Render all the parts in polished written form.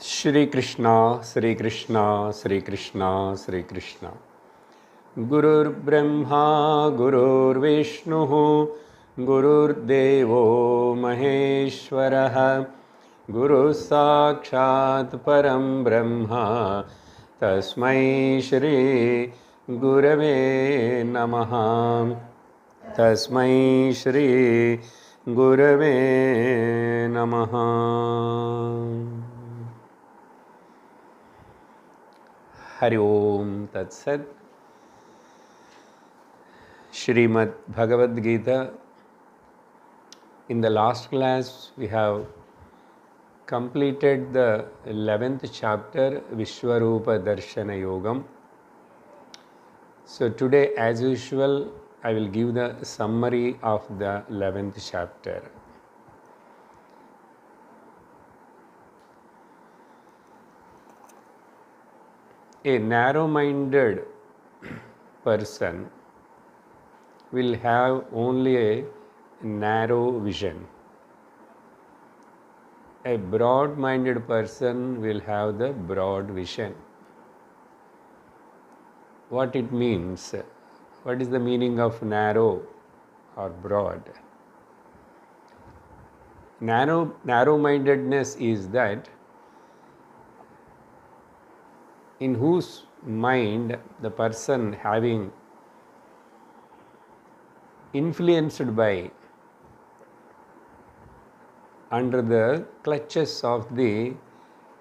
Shri Krishna, Shri Krishna, Shri Krishna, Shri Krishna. Gurur Brahma, Gurur Vishnu, Gurur Devo Maheshwaraha, Guru Sakshat Param Brahma, Tasmai Shri Gurave Namaha. Tasmai Shri Gurave Namaha. Hari Om Tat Sat. Srimad Bhagavad Gita. In the last class, we have completed the 11th chapter, Vishwarupa Darshana Yogam. So today, as usual, I will give the summary of the 11th chapter. A narrow-minded person will have only a narrow vision. A broad-minded person will have the broad vision. What it means? What is the meaning of narrow or broad? Narrow-mindedness is that in whose mind the person having influenced by under the clutches of the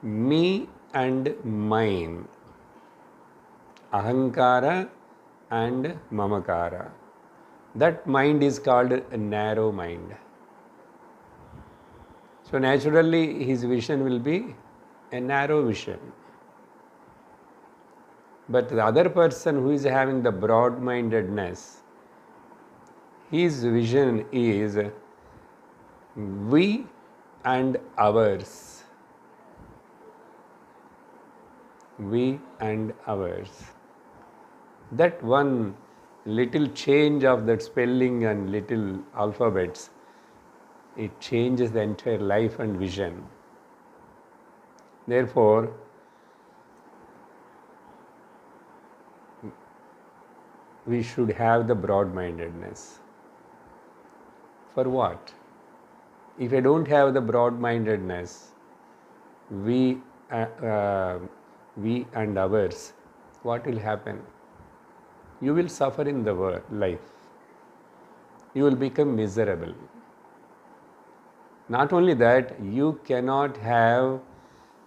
me and mine, ahankara and mamakara. That mind is called a narrow mind. So naturally his vision will be a narrow vision. But the other person who is having the broad-mindedness, his vision is we and ours. We and ours. That one little change of that spelling and little alphabets, it changes the entire life and vision. Therefore, we should have the broad-mindedness. For what? If I don't have the broad-mindedness, we and ours, what will happen? You will suffer in the life. You will become miserable. Not only that, you cannot have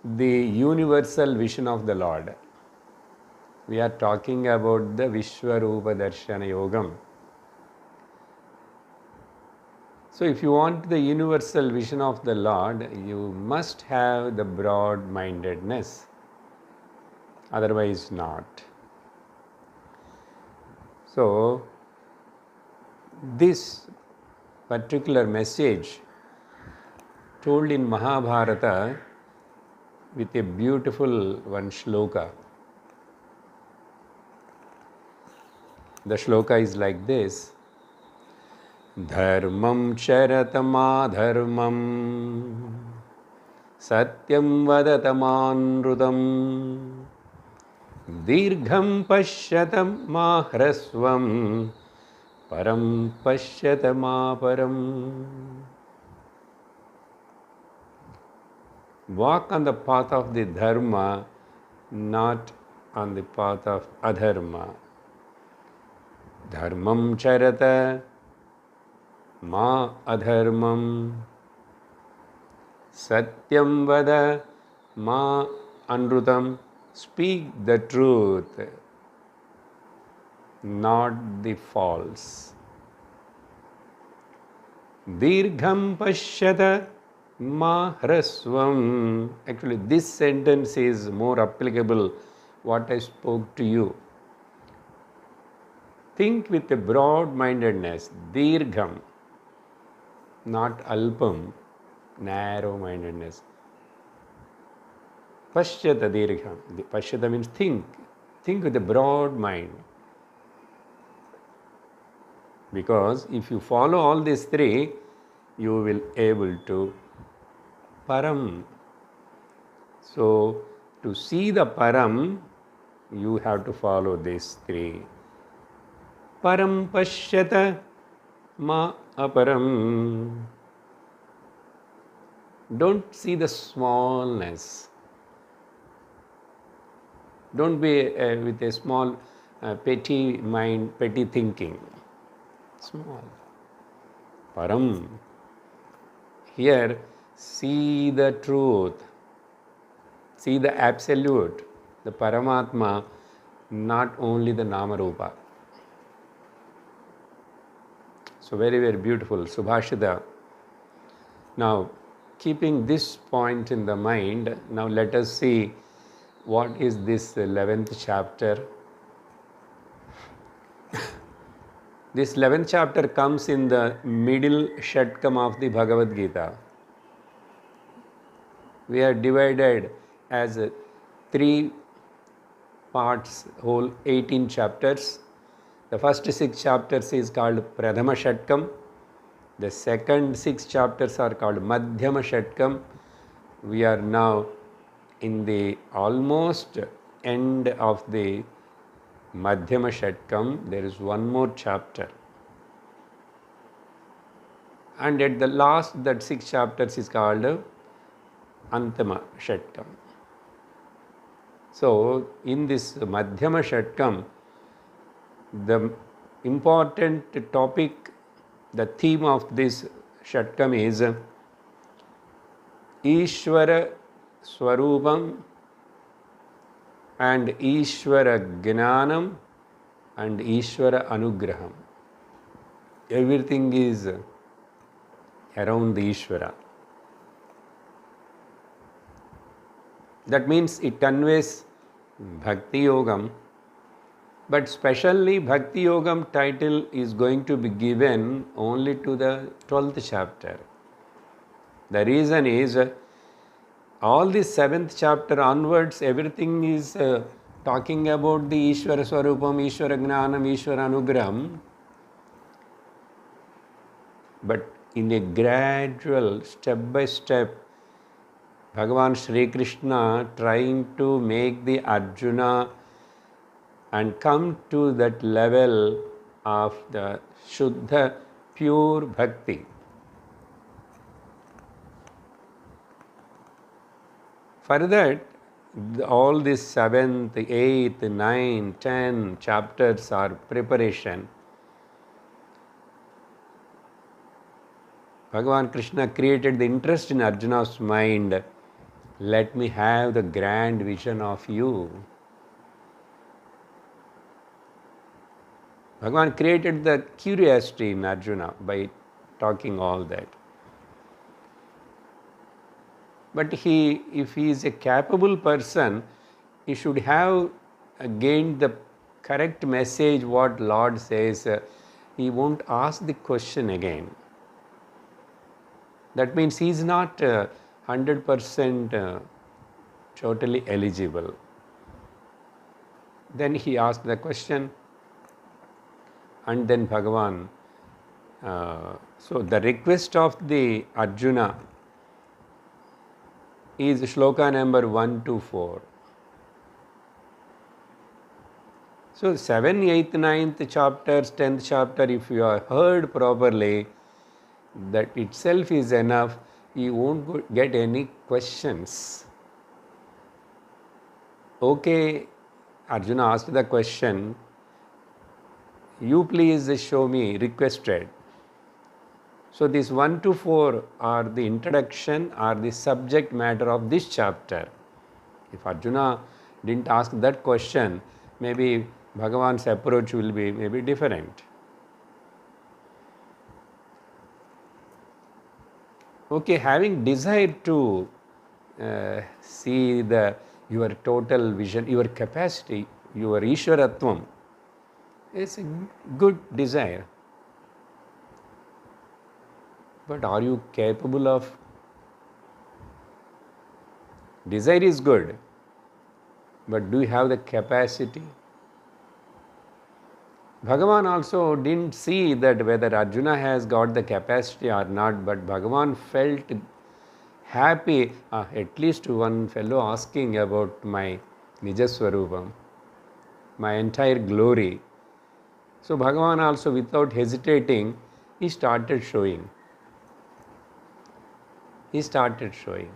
the universal vision of the Lord. We are talking about the Vishwarupa Darshana Yogam. So if you want the universal vision of the Lord, you must have the broad-mindedness. Otherwise not. So this particular message told in Mahabharata with a beautiful one shloka. The shloka is like this. Dharmam charatam satyam vadatamanrudam dirgham pashyatam hrasvam param pashyatamaparam. Walk on the path of the dharma, not on the path of adharma. Dharmam charata ma adharmam satyam vada ma anrutam. Speak the truth, not the false. Dirgham pashyata ma hrasvam. Actually, this sentence is more applicable what I spoke to you. Think with a broad-mindedness, dirgham, not alpam, narrow-mindedness. Pashyata dirgham. Pashyata means think. Think with a broad mind. Because if you follow all these three, you will able to param. So, to see the Param, you have to follow these three. Param pashyata ma aparam. Don't see the smallness. Don't be with a small, petty mind, petty thinking. Small. Param. Here, see the truth. See the absolute, the Paramatma, not only the Namarupa. So very, very beautiful. Subhashita. Now, keeping this point in the mind, now let us see what is this 11th chapter. This 11th chapter comes in the middle Shatkam of the Bhagavad Gita. We are divided as 3 parts, whole 18 chapters. The first 6 chapters is called Pradhama Shatkam. The second 6 chapters are called Madhyama Shatkam. We are now in the almost end of the Madhyama Shatkam. There is one more chapter. And at the last, that 6 chapters is called Antama Shatkam. So, in this Madhyama Shatkam, the important topic, the theme of this Shatkam is Ishvara Swarupam and Ishvara Gnanam and Ishvara Anugraham. Everything is around the Ishvara. That means it conveys Bhakti Yogam, but specially Bhakti Yogam title is going to be given only to the 12th chapter. The reason is all the 7th chapter onwards, everything is talking about the Ishvara Swarupam, Ishvara Gnanam, Ishvara Anugraham, but in a gradual, step by step, Bhagavan Sri Krishna trying to make the Arjuna and come to that level of the Shuddha, pure Bhakti. For that, all these 7th, 8th, 9th, 10 chapters are preparation. Bhagavan Krishna created the interest in Arjuna's mind. Let me have the grand vision of you. Bhagavan created the curiosity in Arjuna by talking all that. But if he is a capable person, he should have gained the correct message what Lord says. He won't ask the question again. That means he is not 100% totally eligible. Then he asked the question, and then Bhagavan. So the request of the Arjuna is shloka number 1 to 4. So 7th, 8th, 9th chapters, 10th chapter, if you are heard properly, that itself is enough. You won't get any questions. Okay, Arjuna asked the question, you please show me, requested. So these 1 to 4 are the introduction, are the subject matter of this chapter. If Arjuna didn't ask that question, maybe Bhagavan's approach will be maybe different. Okay, having desire to see your total vision, your capacity, your Ishwaratvam, is a good desire. But are you capable of? Desire is good, but do you have the capacity? Bhagavan also didn't see that whether Arjuna has got the capacity or not, but Bhagavan felt happy, at least one fellow asking about my Nijaswarupam, my entire glory. So Bhagavan also, without hesitating, he started showing. He started showing.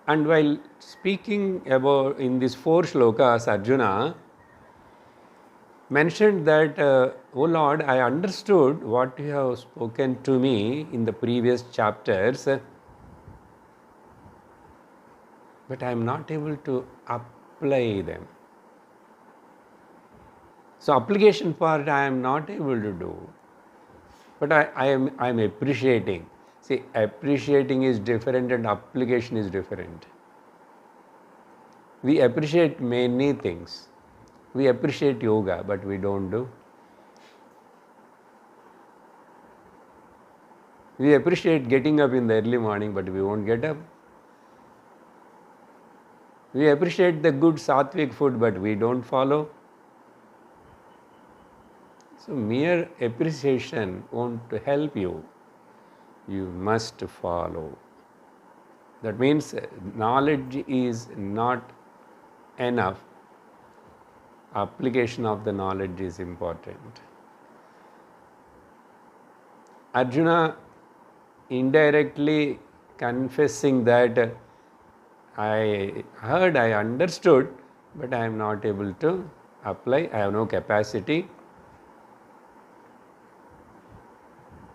And while speaking about in these 4 shlokas, Arjuna mentioned that, "O Lord, I understood what you have spoken to me in the previous chapters, but I am not able to apply them." So application part I am not able to do, but I am appreciating. See, appreciating is different and application is different. We appreciate many things. We appreciate yoga, but we don't do. We appreciate getting up in the early morning, but we won't get up. We appreciate the good sattvic food, but we don't follow. So mere appreciation won't help you. You must follow. That means knowledge is not enough. Application of the knowledge is important. Arjuna indirectly confessing that, I heard, I understood, but I am not able to apply, I have no capacity.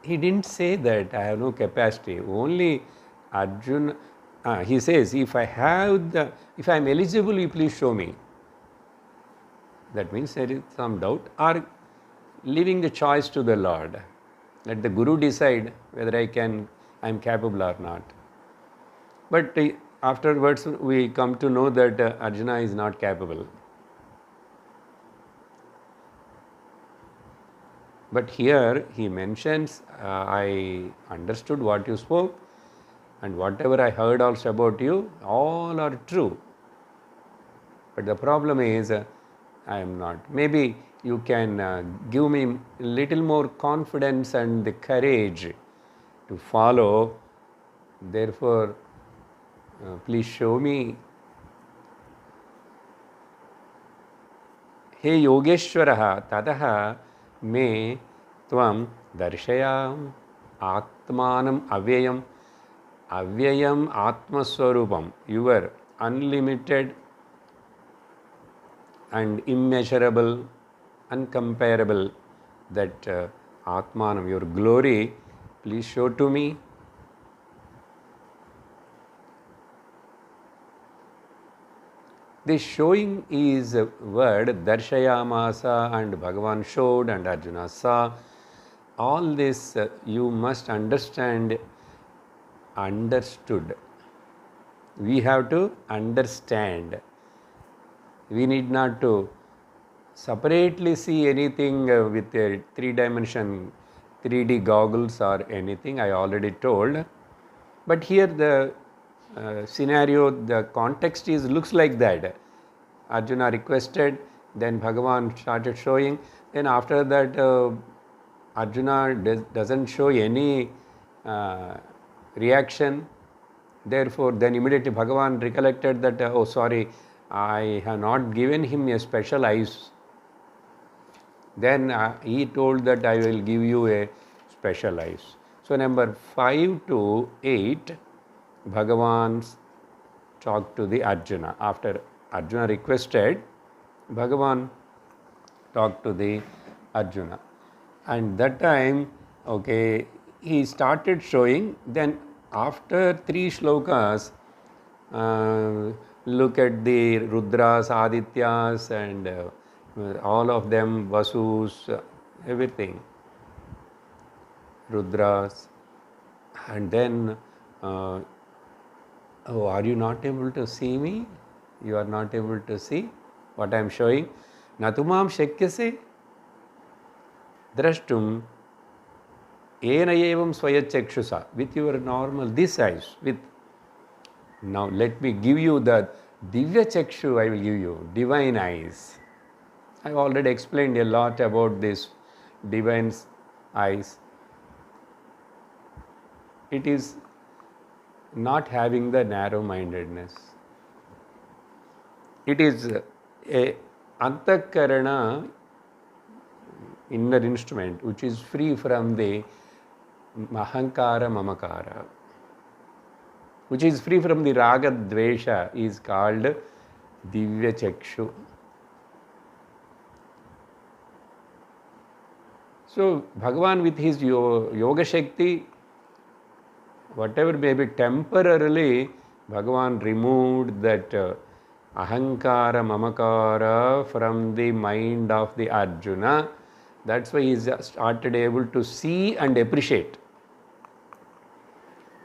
He didn't say that I have no capacity. Only Arjuna, he says, if I am eligible, you please show me. That means there is some doubt, or leaving the choice to the Lord. Let the Guru decide whether I am capable or not. But afterwards we come to know that Arjuna is not capable. But here he mentions, I understood what you spoke, and whatever I heard also about you, all are true. But the problem is, I am not. Maybe you can give me a little more confidence and the courage to follow. Therefore, please show me. He Yogeshwaraha tataha me tvam darshayam atmanam avyayam. Avyayam atmaswarupam, your unlimited and immeasurable, uncomparable, that atmanam, your glory, please show to me. This showing is a word, darshayamasa, and Bhagavan showed and Arjuna saw. All this you must understand, understood. We have to understand. We need not to separately see anything with a 3-dimension 3D goggles or anything, I already told. But here the scenario, the context looks like that. Arjuna requested, then Bhagavan started showing. Then after that, Arjuna doesn't show any reaction. Therefore, then immediately Bhagavan recollected that, oh sorry, I have not given him a special eyes. Then he told that I will give you a special eyes. So number 5 to 8, Bhagavan talked to the Arjuna. After Arjuna requested, Bhagavan talked to the Arjuna. And that time, okay, he started showing. Then after 3 shlokas, look at the Rudras, Adityas, and all of them, Vasus, everything. Rudras. And then, oh, are you not able to see me? You are not able to see what I am showing? Natumam shakyase drashtum ena evam swayachakshusa, with your normal, this eyes, with, now let me give you the divya chakshu, I will give you, divine eyes. I have already explained a lot about this divine eyes. It is not having the narrow-mindedness. It is a antakarana, inner instrument, which is free from the ahankara mamakara, which is free from the raga dvesha, is called divya chakshu. So Bhagavan with his yoga shakti, whatever may be, temporarily Bhagavan removed that ahankara mamakara from the mind of the Arjuna. That's why he started able to see and appreciate.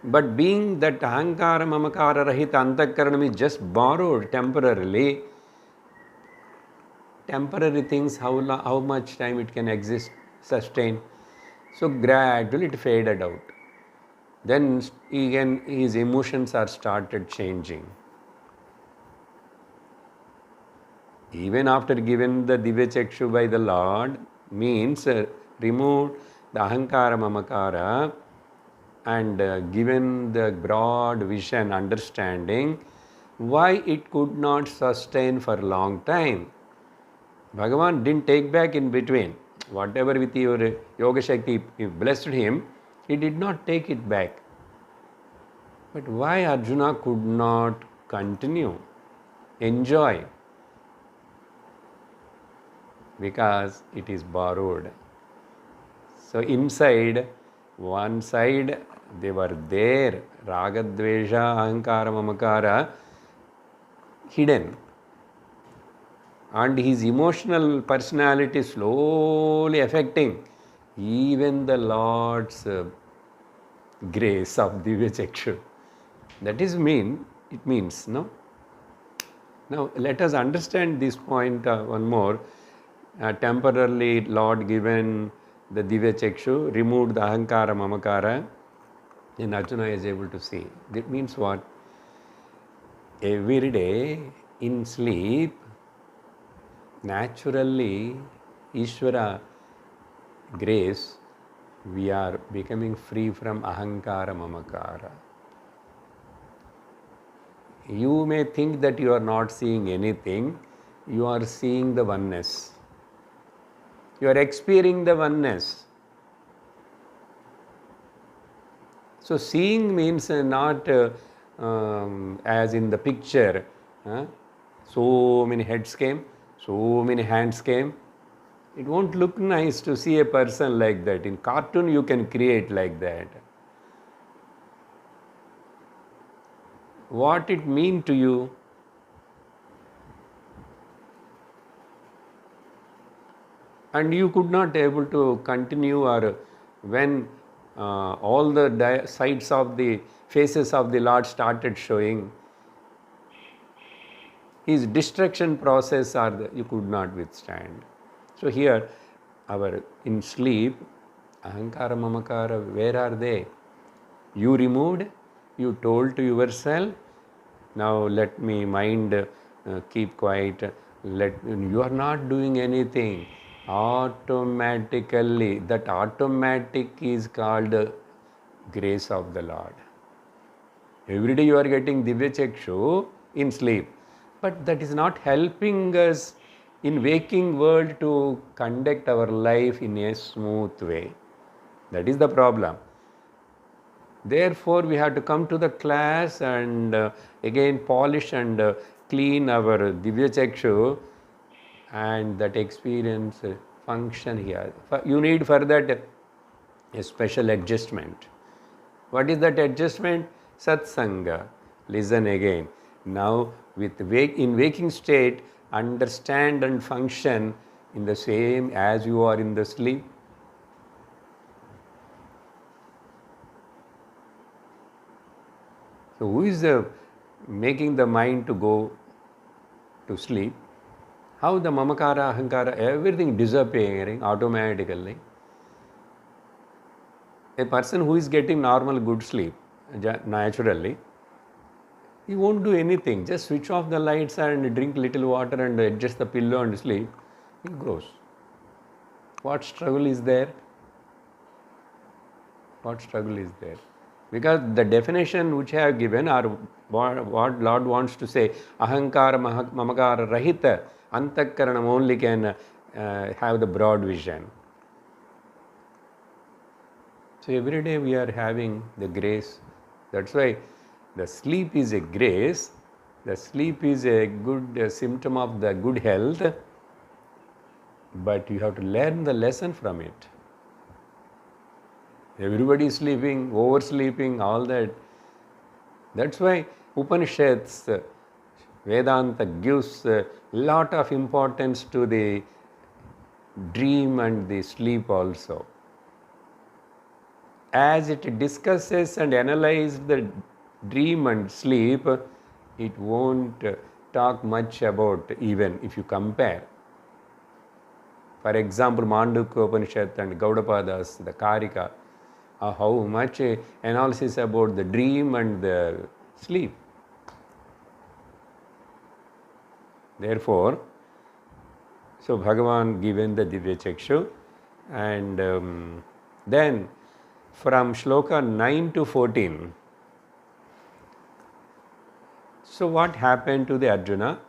But being that ahankara mamakara rahita antakaranam is just borrowed temporarily, temporary things, how much time it can exist, sustain. So gradually it faded out. Then again his emotions are started changing. Even after given the Divya Chakshu by the Lord, means removed the Ahankara Mamakara and given the broad vision, understanding, why it could not sustain for a long time. Bhagavan didn't take back in between. Whatever with your Yoga Shakti blessed him, he did not take it back. But why Arjuna could not continue, enjoy? Because it is borrowed. So inside, one side they were there, raga, dvesha, ahankara, mamakara, hidden. And his emotional personality slowly affecting even the Lord's grace of Divya Chakshu. That is it means, no? Now let us understand this point one more. Temporarily Lord given the Divya Chakshu, removed the Ahankara Mamakara, and Arjuna is able to see. That means what? Every day in sleep, naturally, Ishvara grace, we are becoming free from Ahankara Mamakara. You may think that you are not seeing anything, you are seeing the oneness. You are experiencing the oneness. So seeing means not as in the picture, so many heads came, so many hands came. It won't look nice to see a person like that. In cartoon you can create like that. What it mean to you? And you could not able to continue, or when all the sides of the faces of the Lord started showing, his destruction process you could not withstand. So here, in sleep, ahankara, mamakara, where are they? You removed, you told to yourself, now let me mind keep quiet, you are not doing anything. Automatically, that automatic is called grace of the Lord. Every day you are getting Divya Chakshu in sleep, but that is not helping us in waking world to conduct our life in a smooth way. That is the problem. Therefore, we have to come to the class and again polish and clean our Divya Chakshu, and that experience function here. You need for that a special adjustment. What is that adjustment? Satsanga. Listen again. Now, in waking state, understand and function in the same as you are in the sleep. So who is making the mind to go to sleep? How the mamakara, ahankara, everything disappearing automatically. A person who is getting normal good sleep, naturally, he won't do anything. Just switch off the lights and drink little water and adjust the pillow and sleep. He goes. What struggle is there? What struggle is there? Because the definition which I have given are what Lord wants to say, ahankara mamakara rahita antakaranam only can have the broad vision. So every day we are having the grace. That's why the sleep is a grace. The sleep is a good symptom of the good health. But you have to learn the lesson from it. Everybody is sleeping, oversleeping, all that. That's why Upanishads, Vedanta gives a lot of importance to the dream and the sleep also. As it discusses and analyzes the dream and sleep, it won't talk much about, even if you compare. For example, Mandukya Upanishad and Gaudapada's, the Karika, how much analysis about the dream and the sleep. Therefore, so Bhagavan given the Divya Chakshu, and then from Shloka 9 to 14, so what happened to the Arjuna?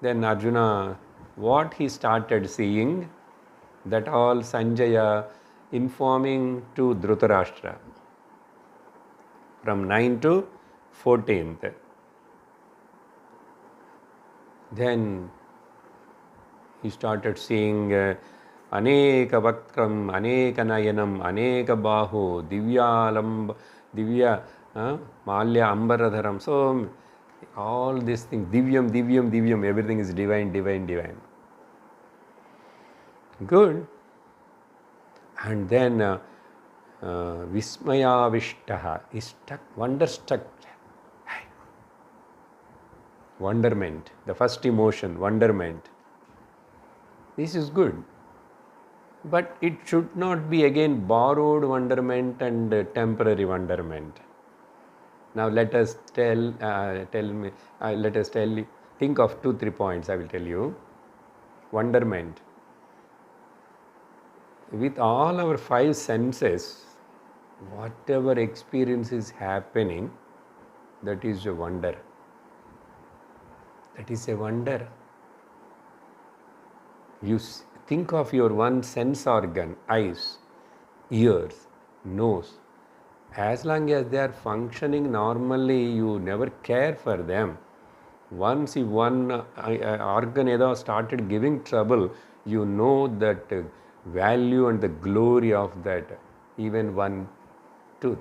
Then Arjuna, what he started seeing, that all Sanjaya informing to Dhritarashtra from 9 to 14th. Then he started seeing Aneka Vaktram, Aneka Nayanam, Aneka Bahu, Divya Malya Ambaradharam. So all these things, Divyam, everything is divine. Good. And then Vismaya Vishtaha is stuck, wonderstruck. Wonderment, the first emotion, wonderment. This is good. But it should not be again borrowed wonderment and temporary wonderment. Now let us think of 2-3 points I will tell you. Wonderment. With all our 5 senses, whatever experience is happening, that is a wonder. That is a wonder. You think of your one sense organ, eyes, ears, nose. As long as they are functioning normally, you never care for them. Once if one organ started giving trouble, you know that value and the glory of that, even one tooth.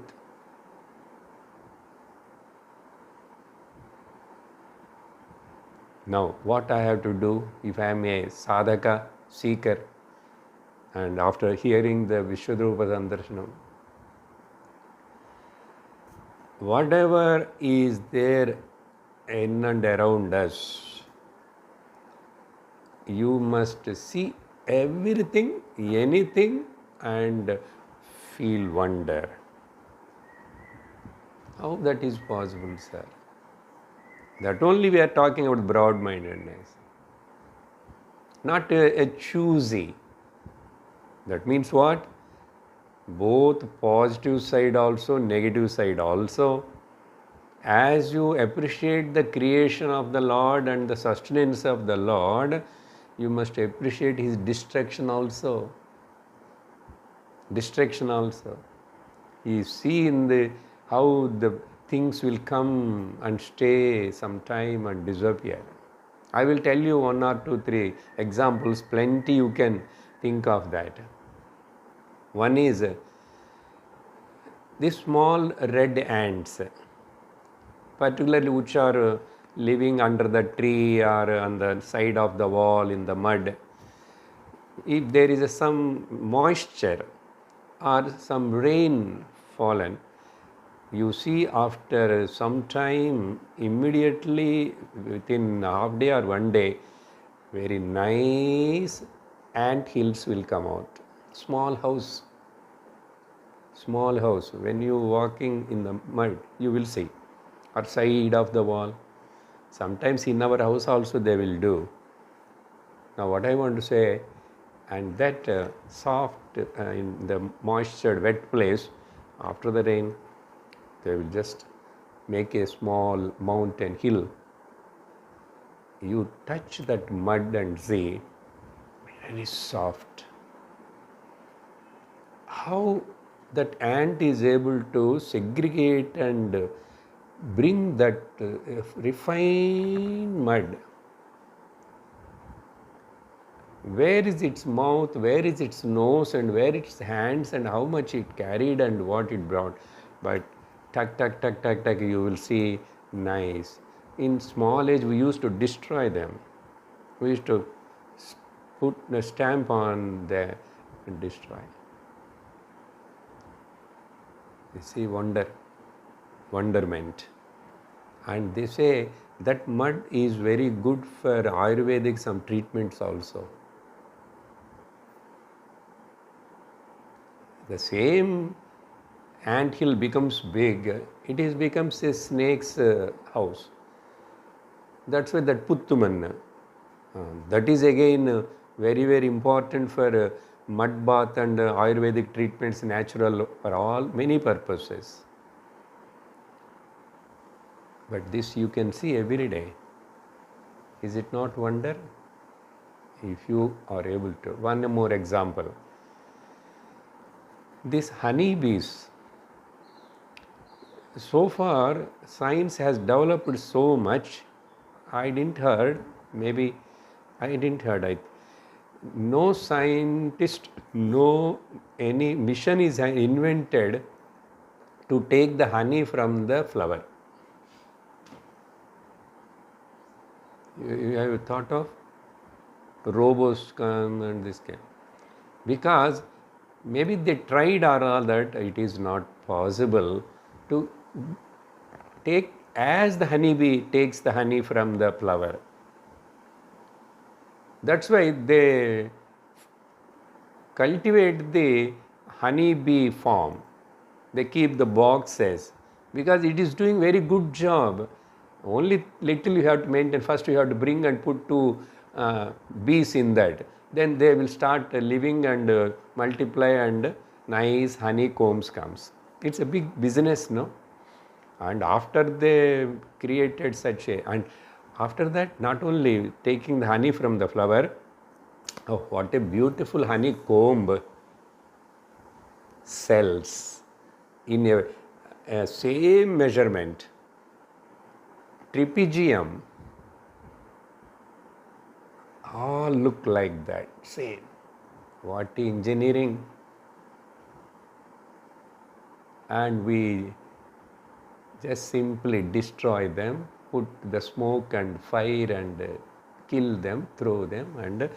Now, what I have to do if I am a sadhaka, seeker, and after hearing the Vishwadrupa Sandarshanam, whatever is there in and around us, you must see everything, anything, and feel wonder. How that is possible, sir? That only we are talking about broad-mindedness. Not a choosy. That means what? Both positive side also, negative side also. As you appreciate the creation of the Lord and the sustenance of the Lord, you must appreciate His destruction also. Destruction also. You see in how the things will come and stay some time and disappear. I will tell you 1 or 2, 3 examples, plenty you can think of that. One is these small red ants, particularly which are living under the tree or on the side of the wall in the mud. If there is some moisture or some rain fallen, you see after some time, immediately within half day or 1 day, very nice ant hills will come out. Small house. When you walking in the mud, you will see, or side of the wall. Sometimes in our house also they will do. Now what I want to say, and that soft in the moisture, wet place, after the rain, They will just make a small mountain hill. You touch that mud and see, very soft. How that ant is able to segregate and bring that refined mud. Where is its mouth, where is its nose, and where its hands, and how much it carried and what it brought. But tuck, tuck, tuck, tuck, tuck, you will see nice. In small age, we used to destroy them. We used to put a stamp on there and destroy. You see wonderment. And they say that mud is very good for Ayurvedic some treatments also. The same ant hill becomes big, it becomes a snake's house. That's why that Puttuman, that is again very, very important for mud bath and Ayurvedic treatments, natural for all, many purposes. But this you can see every day. Is it not wonder? If you are able to. One more example. These honeybees, so far science has developed so much. I didn't heard, no scientist, no any mission is invented to take the honey from the flower. You have thought of robots come and this can, because maybe they tried or all that, it is not possible to take as the honeybee takes the honey from the flower. That's why they cultivate the honeybee farm. They keep the boxes because it is doing very good job. Only little you have to maintain. First you have to bring and put two bees in that. Then they will start living and multiply and nice honeycombs comes. It's a big business, no? And after they created such a, and after that not only taking the honey from the flower, oh what a beautiful honeycomb cells in a same measurement. Trapezium, all look like that, same. What engineering! And we just simply destroy them, put the smoke and fire and kill them, throw them and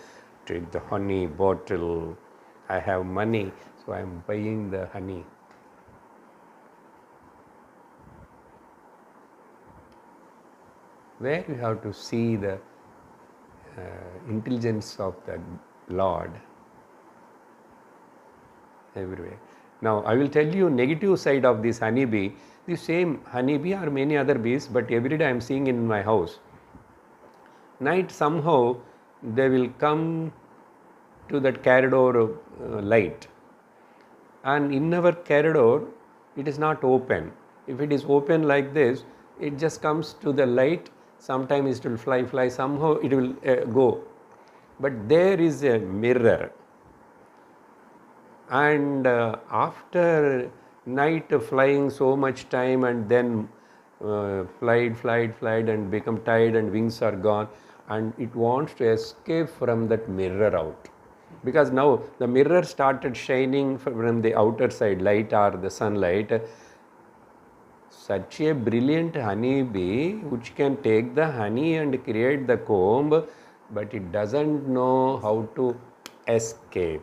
take the honey bottle. I have money, so I am buying the honey. Where you have to see the intelligence of the Lord everywhere. Now I will tell you negative side of this honeybee. The same honeybee or many other bees, but every day I am seeing in my house. Night somehow they will come to that corridor light, and in our corridor it is not open. If it is open like this, it just comes to the light. Sometimes it will fly, somehow it will go. But there is a mirror. And after night flying so much time and then flied and become tired and wings are gone, and it wants to escape from that mirror out. Because now the mirror started shining from the outer side, light or the sunlight. Such a brilliant honeybee which can take the honey and create the comb, but it doesn't know how to escape.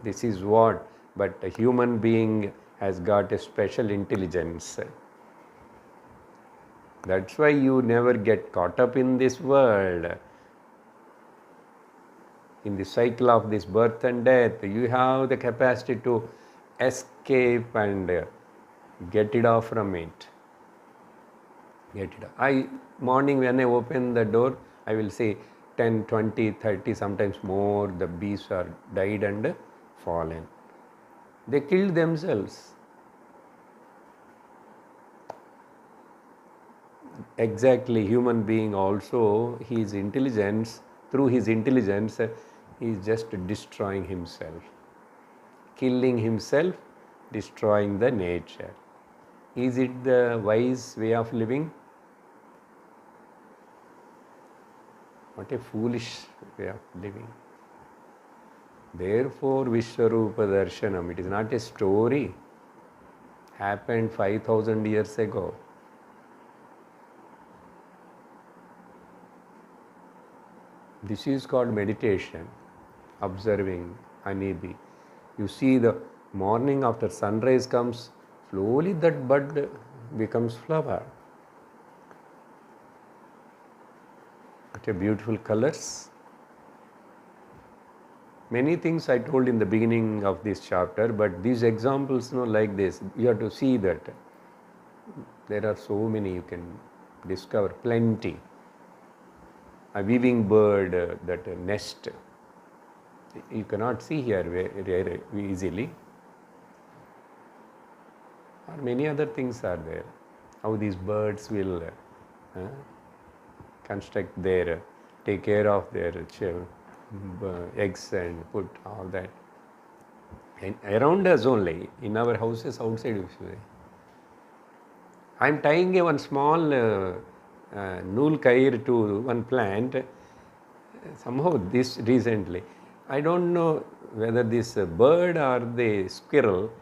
This is what, but a human being has got a special intelligence. That's why you never get caught up in this world. In the cycle of this birth and death, you have the capacity to escape and get it off from it. Get it off. Morning when I open the door, I will see 10, 20, 30, sometimes more, the bees are died and fallen. They killed themselves. exactly, human being also, through his intelligence, he is just destroying himself, killing himself, destroying the nature. Is it the wise way of living? What a foolish way of living. Therefore, Vishwarupa Darshanam, it is not a story, happened 5,000 years ago. This is called meditation, observing honeybee. You see the morning after sunrise comes, slowly that bud becomes flower. What a beautiful colors. Many things I told in the beginning of this chapter, but these examples, like this, you have to see that there are so many you can discover, plenty. A weaving bird, that nest, you cannot see here very easily. Or many other things are there. How these birds will construct their, take care of their eggs and put all that. And around us only, in our houses outside. I am tying one small nool kair to one plant. Somehow this recently, I don't know whether this bird or the squirrel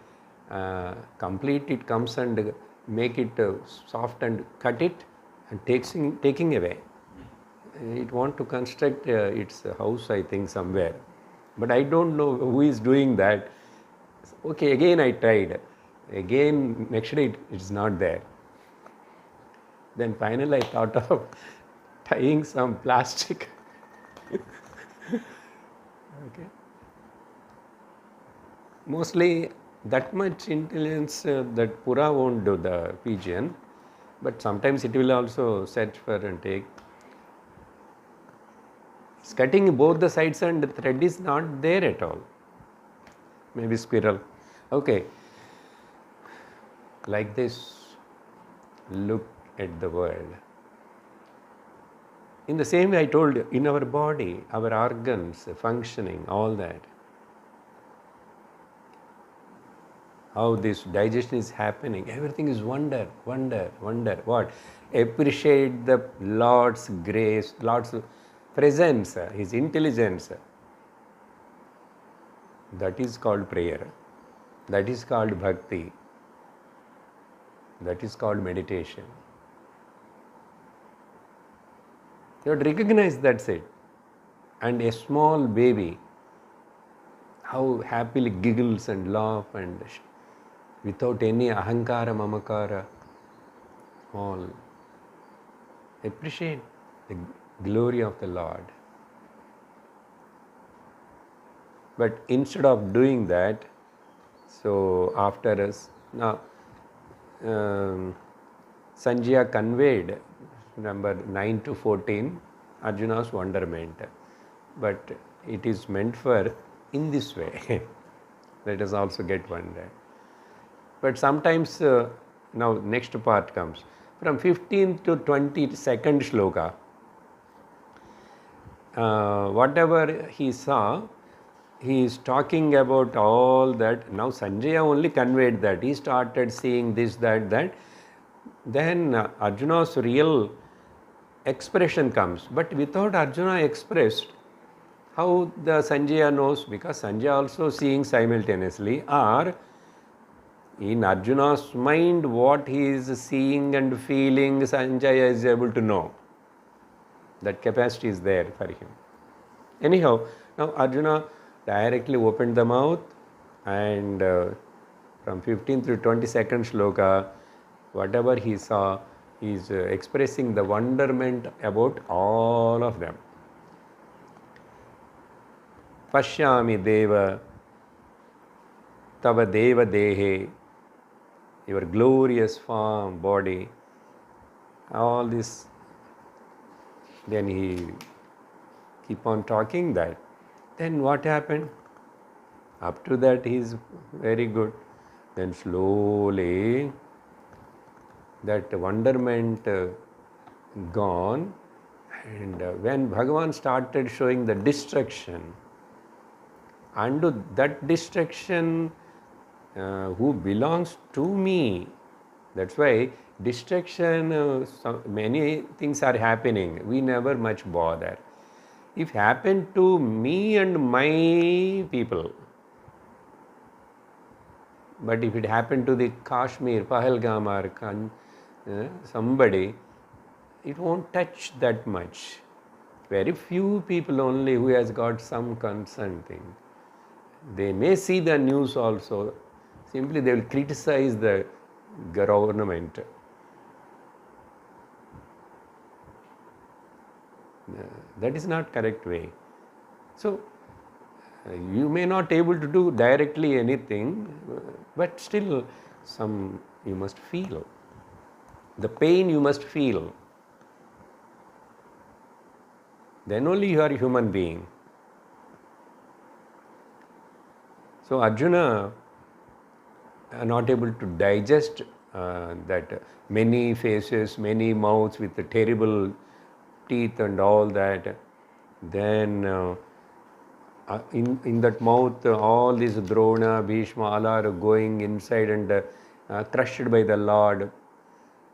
complete it comes and make it soft and cut it and taking away. It want to construct its house, I think, somewhere. But I don't know who is doing that. Okay, again I tried. Again, next day it is not there. Then finally I thought of tying some plastic. Okay. Mostly that much intelligence that Pura won't do, the pigeon, but sometimes it will also search for and take. It's cutting both the sides and the thread is not there at all. Maybe squirrel. Okay. Like this, look at the world. In the same way I told you, in our body, our organs functioning, all that. How this digestion is happening, everything is wonder. What? Appreciate the Lord's grace, Lord's presence, His intelligence. That is called prayer. That is called bhakti. That is called meditation. You have to recognize that's it. And a small baby, how happily giggles and laugh and without any ahankara, mamakara, all. Appreciate the glory of the Lord. But instead of doing that, so after us, now Sanjaya conveyed number 9 to 14, Arjuna's wonderment. But it is meant for in this way. Let us also get wonder. But sometimes, now next part comes. From 15th to 22nd shloka, whatever he saw, he is talking about all that. Now Sanjaya only conveyed that. He started seeing this, that. Then Arjuna's real expression comes. But without Arjuna expressed, how the Sanjaya knows? Because Sanjaya also seeing simultaneously, or in Arjuna's mind what he is seeing and feeling, Sanjaya is able to know. That capacity is there for him. Anyhow, now Arjuna directly opened the mouth, and from 15th to 22nd shloka, whatever he saw, he is expressing the wonderment about all of them. Pashyami deva, tava deva dehe, your glorious form, body, all this. Then he keep on talking that. Then what happened? Up to that he is very good. Then slowly that wonderment gone. And when Bhagavan started showing the destruction, and that destruction who belongs to me, that's why destruction, many things are happening, we never much bother. If happened to me and my people, but if it happened to the Kashmir, Pahalgam or somebody, it won't touch that much. Very few people only who has got some concern thing. They may see the news also, simply they will criticize the government. That is not correct way. So, you may not able to do directly anything, but still some you must feel. The pain you must feel. Then only you are a human being. So Arjuna not able to digest that many faces, many mouths with the terrible teeth and all that. Then in that mouth, all these Drona, Bhishma, all are going inside and crushed by the Lord.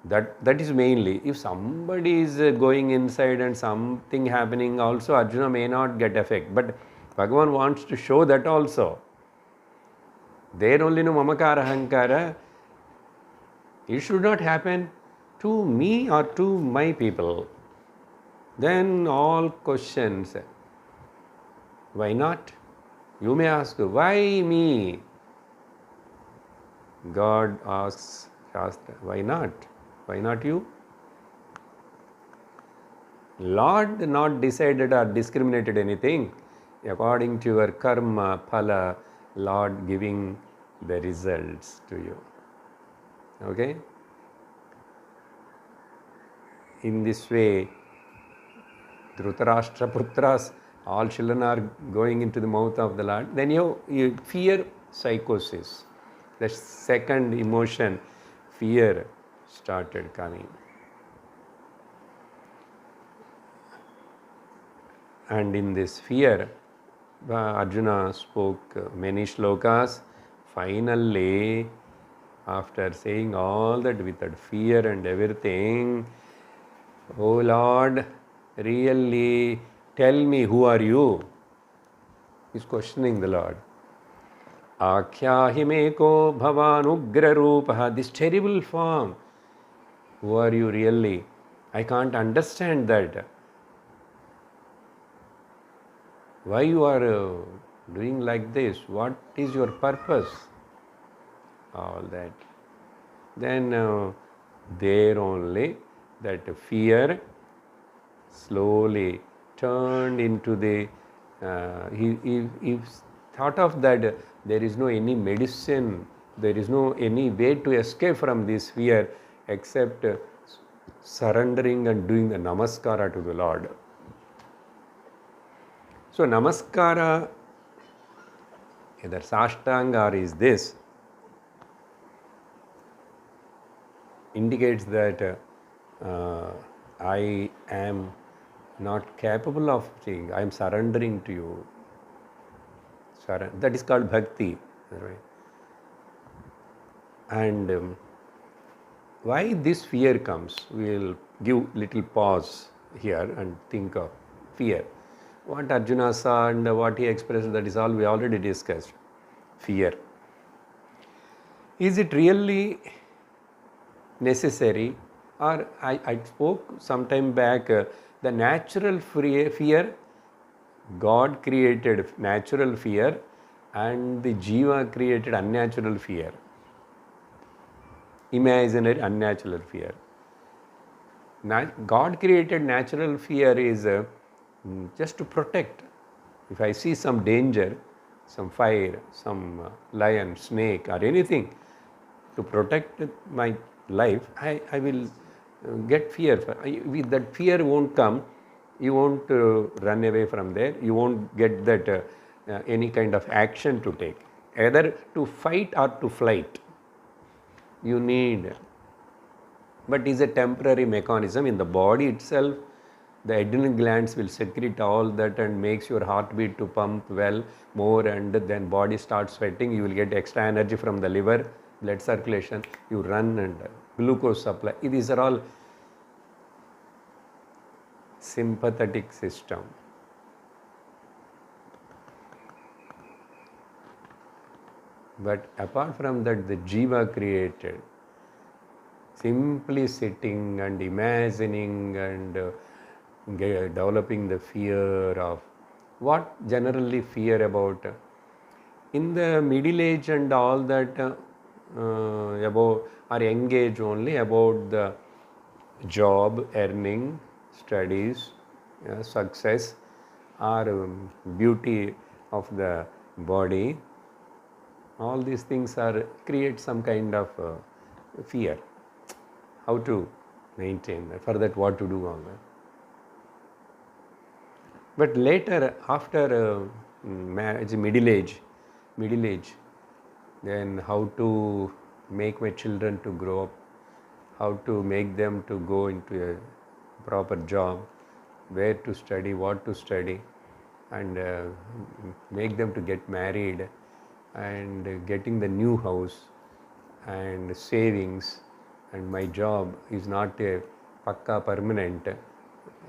That is mainly. If somebody is going inside and something happening, also Arjuna may not get effect. But Bhagavan wants to show that also. There only no mamakara hankara. It should not happen to me or to my people. Then all questions. Why not? You may ask, why me? God asks Shastra, why not? Why not you? Lord not decided or discriminated anything. According to your karma, phala, Lord giving the results to you. Okay? In this way, Dhritarashtra Putras, all children are going into the mouth of the Lord. Then you fear psychosis. The second emotion, fear, started coming. And in this fear, Arjuna spoke many shlokas. Finally, after saying all that with that fear and everything, oh Lord, really tell me who are you? He's questioning the Lord. Akhyahimeko bhavan ugra rupaha, this terrible form. Who are you really? I can't understand that. Why you are doing like this? What is your purpose? All that. Then there only that fear slowly turned into the, he thought of that there is no any medicine, there is no any way to escape from this fear except surrendering and doing the namaskara to the Lord. So namaskara, either sashtanga or is this, indicates that I am not capable of saying, I am surrendering to you. That is called bhakti. Right? And why this fear comes? We will give little pause here and think of fear. What Arjuna saw and what he expressed, that is all we already discussed. Fear. Is it really necessary? Or I spoke some time back, the natural fear, God created natural fear and the Jiva created unnatural fear. Imaginary unnatural fear. God created natural fear is just to protect. If I see some danger, some fire, some lion, snake or anything, to protect my life, I will get fear. That fear won't come, you won't run away from there, you won't get that any kind of action to take. Either to fight or to flight. You need but is a temporary mechanism. In the body itself, the adrenal glands will secrete all that and makes your heartbeat to pump well more, and then body starts sweating. You will get extra energy from the liver, blood circulation, you run, and glucose supply. These are all sympathetic system. But apart from that, the Jiva created, simply sitting and imagining and developing the fear of what generally fear about in the middle age and all that, about or young age only, about the job, earning, studies, success, or beauty of the body. All these things are create some kind of fear. How to maintain that, for that what to do on that. But later, after marriage, middle age, then how to make my children to grow up, how to make them to go into a proper job, where to study, what to study, and make them to get married, and getting the new house and savings, and my job is not a pakka permanent,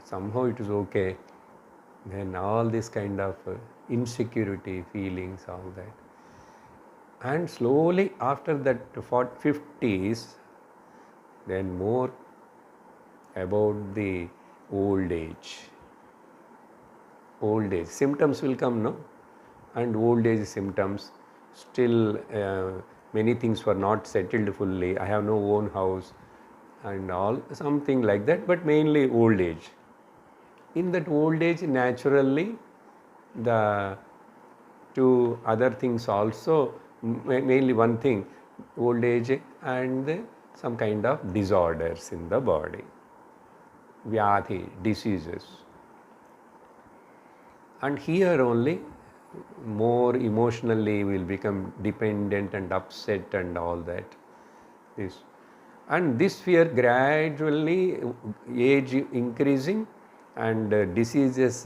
somehow it is okay, then all this kind of insecurity feelings, all that. And slowly after that 50s, then more about the old age. Old age symptoms will come, no? And old age symptoms, still many things were not settled fully. I have no own house and all, something like that, but mainly old age. In that old age, naturally, the two other things also, mainly one thing, old age and some kind of disorders in the body, vyadhi, diseases. And here only more emotionally will become dependent and upset and all that. And this fear gradually, age increasing and diseases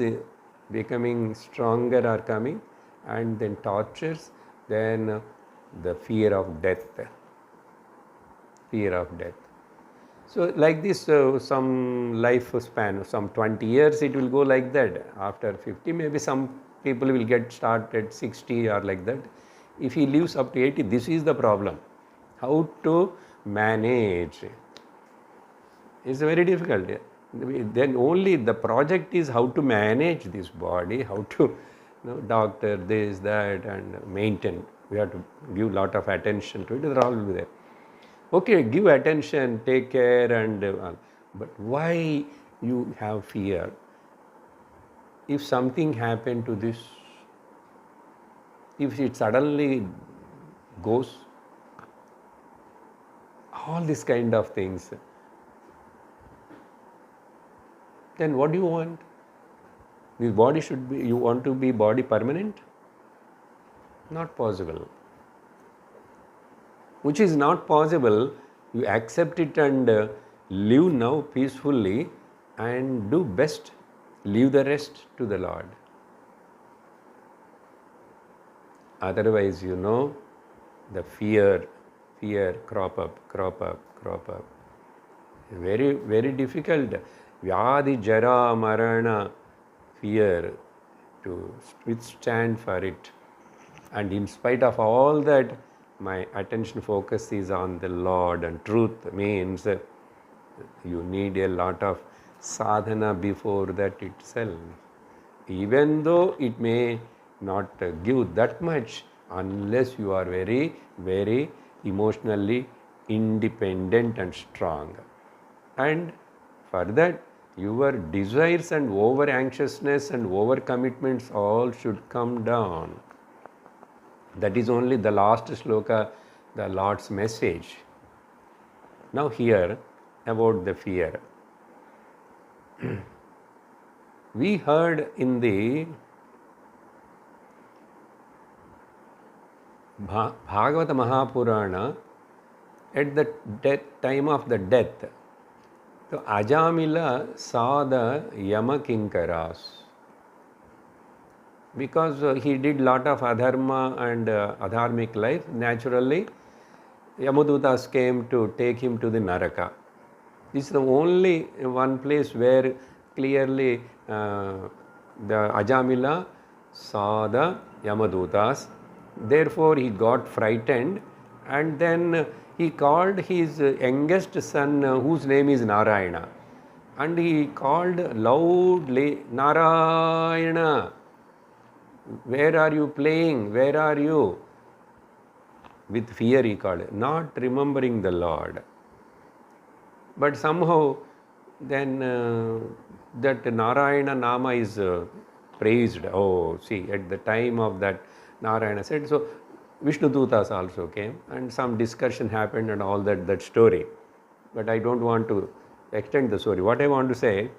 becoming stronger are coming, and then tortures, then the fear of death. So like this, some life span, some 20 years it will go like that. After 50, maybe some people will get started 60 or like that. If he lives up to 80, this is the problem. How to manage? It's very difficult. Then only the project is how to manage this body, how to doctor this, that, and maintain. We have to give lot of attention to it. They're all there. Okay, give attention, take care, and but why you have fear? If something happened to this, if it suddenly goes, all these kind of things, then what do you want? This body should be, you want to be body permanent? Not possible. Which is not possible, you accept it and live now peacefully and do best, leave the rest to the Lord. Otherwise, the fear crop up. Very, very difficult. Vyadhi, Jara, Marana, fear to withstand for it. And in spite of all that, my attention focus is on the Lord, and truth means you need a lot of sadhana before that itself. Even though it may not give that much, unless you are very, very emotionally independent and strong. And for that, your desires and over anxiousness and over commitments all should come down. That is only the last sloka, the Lord's message. Now here about the fear. We heard in the Bhagavata Mahapurana, at the time of the death, So Ajamila saw the Yamakinkaras because he did lot of adharma and adharmic life. Naturally, Yamadutas came to take him to the Naraka. This is the only one place where clearly the Ajamila saw the Yamadutas. Therefore, he got frightened and then he called his youngest son, whose name is Narayana. And he called loudly, Narayana, where are you playing? Where are you? With fear he called, not remembering the Lord. But somehow then that Narayana Nama is praised. Oh, see, at the time of that Narayana said, so Vishnu Dutas also came and some discussion happened and all that story. But I don't want to extend the story. What I want to say,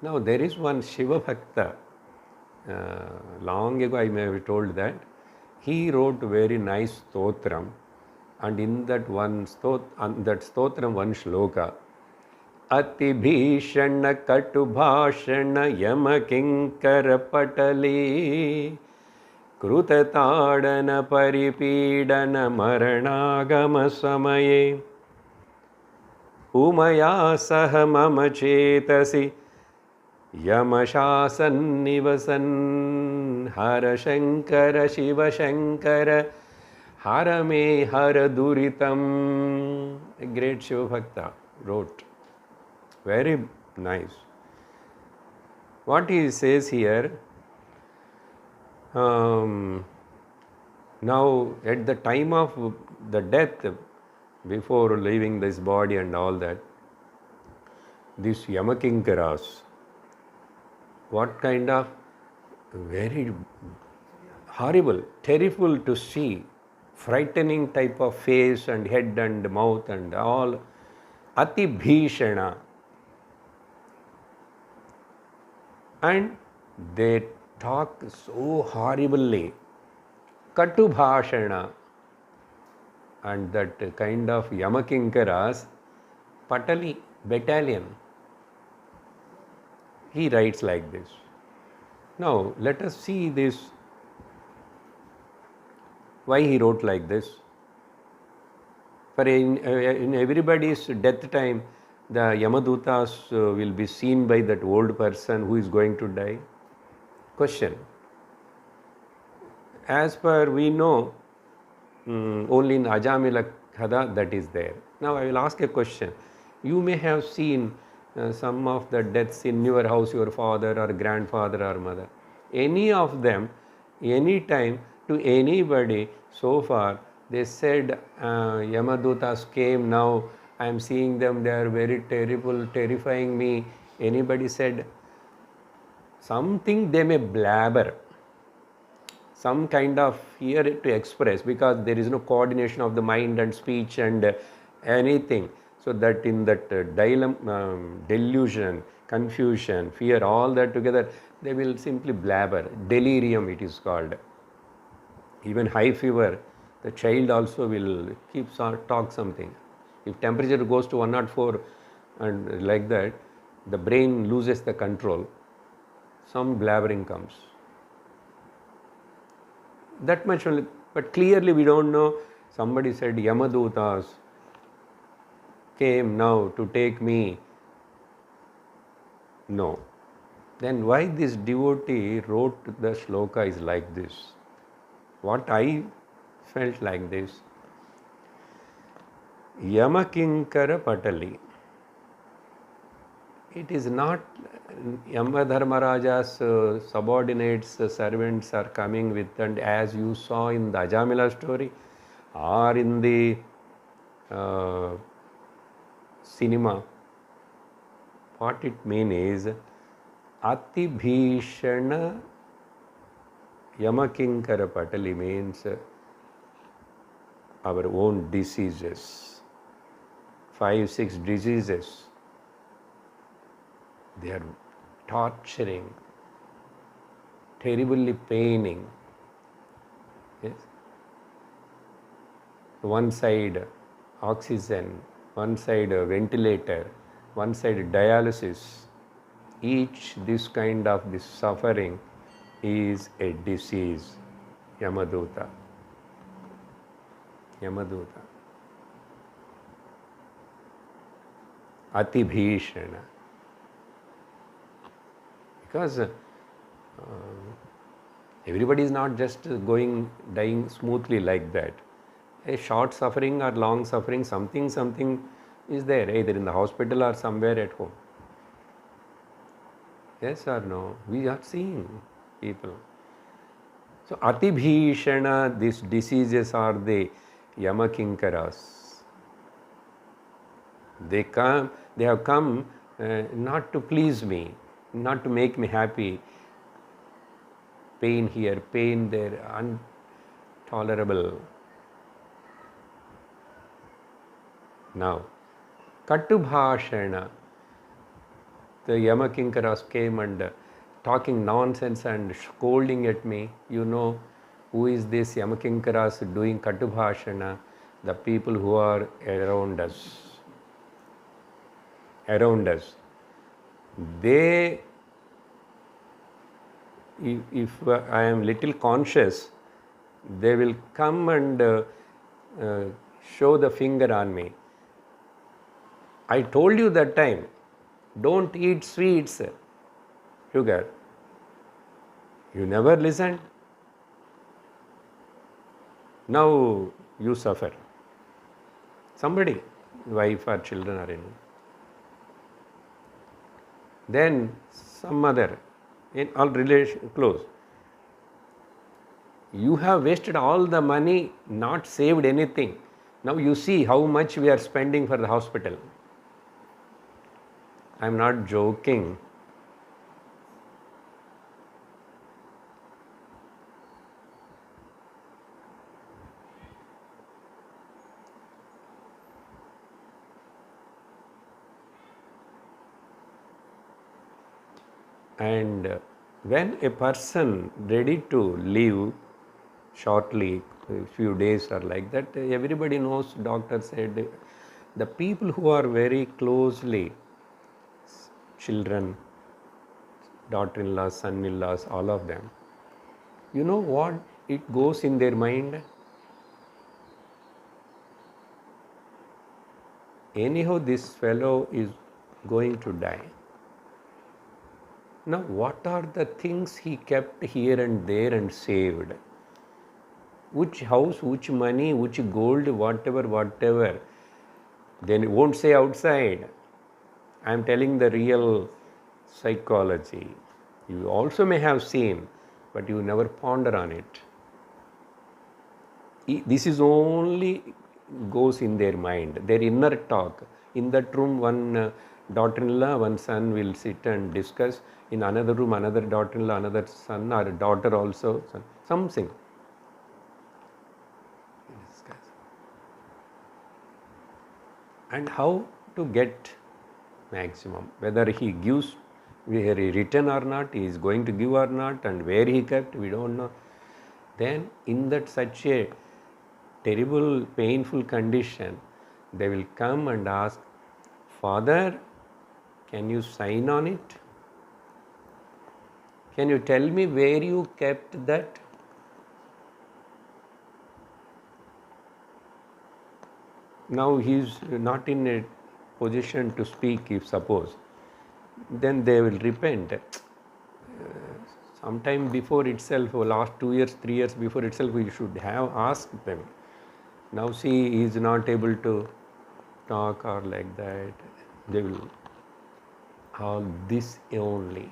now there is one Shiva Bhakta, long ago I may have told that, he wrote very nice stotram, and in that stotram one shloka, Ati bhishana katubhashana yama kinkara patali krutataadana paripidana maranagama samaye umaya saha mama chetasi Yamashasan nivasan Hara Shankara Shiva Shankara Harame Hara Duritam. A great Shiva Bhakta wrote. Very nice. What he says here, now at the time of the death, before leaving this body and all that, these Yamakinkaras, what kind of very horrible, terrible to see, frightening type of face and head and mouth and all, Ati Bhishana. And they talk so horribly, Katubhashana. And that kind of Yamakinkaras, Patali, battalion. He writes like this. Now, let us see this, why he wrote like this. For in everybody's death time, the Yamadutas will be seen by that old person who is going to die. Question. As per we know, only in Ajamila Khada that is there. Now, I will ask a question. You may have seen some of the deaths in your house, your father or grandfather or mother. Any of them, any time, to anybody so far, they said, Yamadutas came now, I am seeing them, they are very terrible, terrifying me. Anybody said something, they may blabber, some kind of fear to express, because there is no coordination of the mind and speech and anything. So that in that delusion, confusion, fear, all that together, they will simply blabber. Delirium it is called. Even high fever, the child also will talk something. If temperature goes to 104 and like that, the brain loses the control. Some blabbering comes. That much only, but clearly we don't know. Somebody said Yamadutas came now to take me. No. Then why this devotee wrote the shloka is like this? What I felt like this. Yamakinkara Patali. It is not Yamadharmaraja's subordinates, servants are coming with, and as you saw in the Ajamila story or in the cinema, what it means is Ati Bhishana Yamakinkara Patali means our own diseases, 5-6 diseases. They are torturing, terribly paining. Yes. One side oxygen, one side a ventilator, one side dialysis. Each this kind of this suffering is a disease. Yamaduta. Yamaduta. Atibhishana. Because everybody is not just dying smoothly like that. A short suffering or long suffering, something is there, either in the hospital or somewhere at home. Yes or no? We are seeing people. So Atibhishana, these diseases are the Yamakinkaras. They have come not to please me, not to make me happy. Pain here, pain there, intolerable. Now, Katubhashana, the Yamakinkaras came and talking nonsense and scolding at me. You know who is this Yamakinkaras doing Katubhashana? The people who are around us. Around us. They, if I am little conscious, they will come and show the finger on me. I told you that time, don't eat sweets, sugar. You never listened. Now you suffer. Somebody, wife or children are in. Then some other, in all relation close. You have wasted all the money, not saved anything. Now you see how much we are spending for the hospital. I am not joking. And when a person ready to leave shortly, a few days or like that, everybody knows, doctor said, the people who are very closely, children, daughter-in-laws, son-in-laws, all of them, you know what it goes in their mind? Anyhow, this fellow is going to die. Now, what are the things he kept here and there and saved? Which house, which money, which gold, whatever. Then won't say outside. I am telling the real psychology. You also may have seen, but you never ponder on it. This is only goes in their mind, their inner talk. In that room, one daughter-in-law, one son will sit and discuss. In another room, another daughter-in-law, another son or daughter also, something. And how to get maximum, whether he gives, where he written or not, he is going to give or not, and where he kept, we don't know. Then in that such a terrible, painful condition, they will come and ask, Father, can you sign on it? Can you tell me where you kept that? Now he is not in a position to speak, if suppose. Then they will repent. Sometime before itself, last 2 years, 3 years before itself, we should have asked them. Now see, he is not able to talk or like that. They will have this only.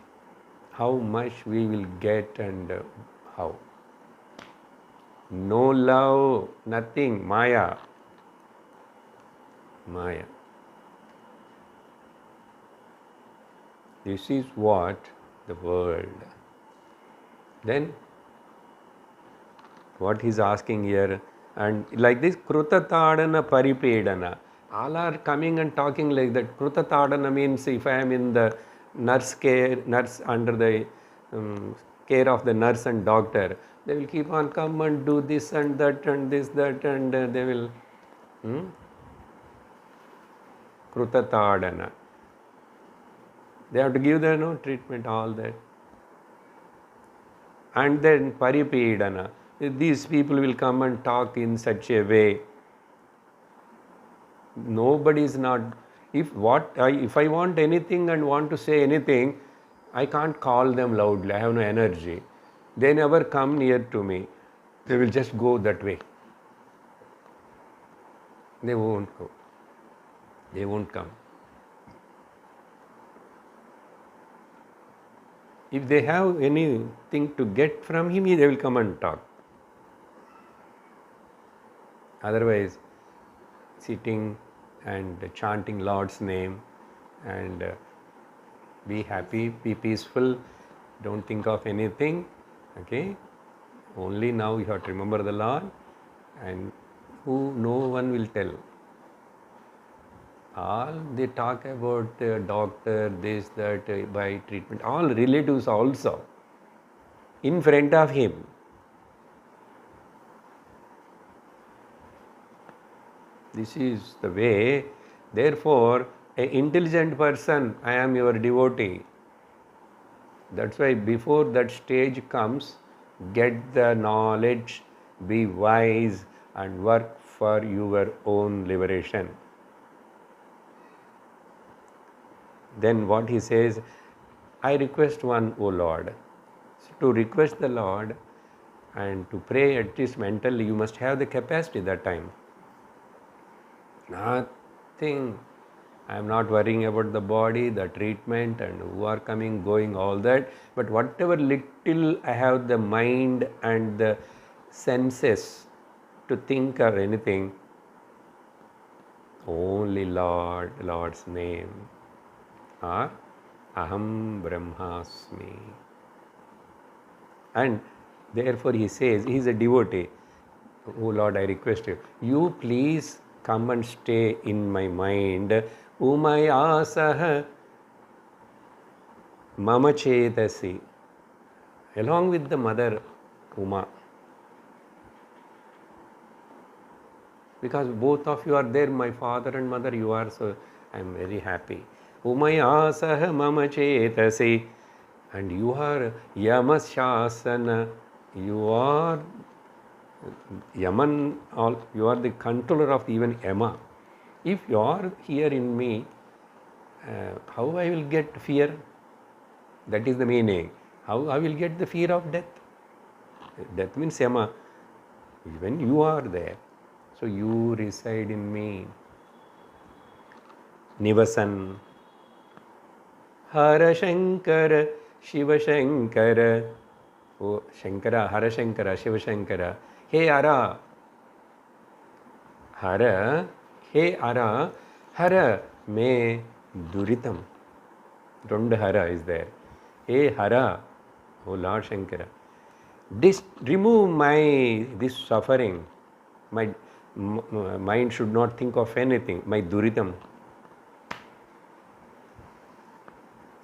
How much we will get and how. No love, nothing, Maya. Maya. This is what the world. Then what he is asking here, and like this Krutatadana Paripedana, all are coming and talking like that. Krutatadana means if I am in the nurse under the care of the nurse and doctor, they will keep on come and do this and that and this, that, and they will. Krutatadana. They have to give the treatment, all that. And then Paripidana. These people will come and talk in such a way. Nobody is not. If I want anything and want to say anything, I can't call them loudly. I have no energy. They never come near to me. They will just go that way. They won't go. They won't come. If they have anything to get from him, they will come and talk. Otherwise, sitting and chanting Lord's name and be happy, be peaceful, don't think of anything, okay? Only now you have to remember the Lord, and who no one will tell. All they talk about doctor, this, that, by treatment, all relatives also, in front of him. This is the way. Therefore, an intelligent person, I am your devotee. That's why before that stage comes, get the knowledge, be wise, and work for your own liberation. Then what he says, I request one, O Lord. So to request the Lord and to pray at least mentally, you must have the capacity that time. Nothing. I am not worrying about the body, the treatment, and who are coming, going, all that. But whatever little I have the mind and the senses to think or anything, only Lord, Lord's name, or Aham Brahmasmi. And therefore he says, he is a devotee. Oh Lord, I request you, you please come and stay in my mind. Umayasah Mama Chetasi. Along with the mother Uma. Because both of you are there, my father and mother, you are, so I am very happy. Umayasah Mama Chetasi. And you are Yamashasana. You are Yaman, you are the controller of even Yama. If you are here in me, how I will get fear? That is the meaning. How I will get the fear of death? Death means Yama. When you are there, so you reside in me. Nivasan. Hara Shankara, Shiva Shankara. Oh Shankara, Hara Shankara, Shiva Shankara. Hey Ara. Hara. Hey Ara. Hara me Duritam. Runda Hara is there. Hey Hara. Oh Lord Shankara. Remove this suffering. My mind should not think of anything. My Duritam.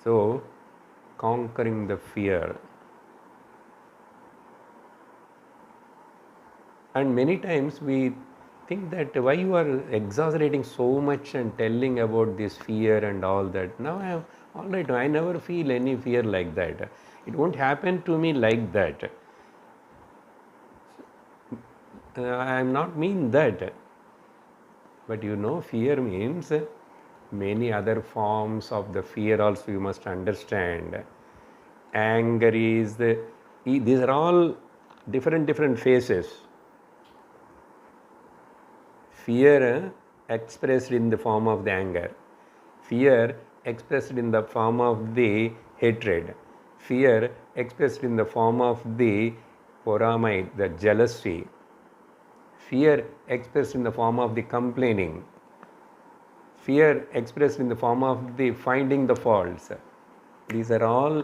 So, conquering the fear. And many times we think that why you are exaggerating so much and telling about this fear and all that. Now I am all right, I never feel any fear like that. It won't happen to me like that. I am not mean that. But you know, fear means many other forms of the fear also you must understand. Anger is these are all different phases. Fear expressed in the form of the anger. Fear expressed in the form of the hatred. Fear expressed in the form of the poramai, the jealousy. Fear expressed in the form of the complaining. Fear expressed in the form of the finding the faults. These are all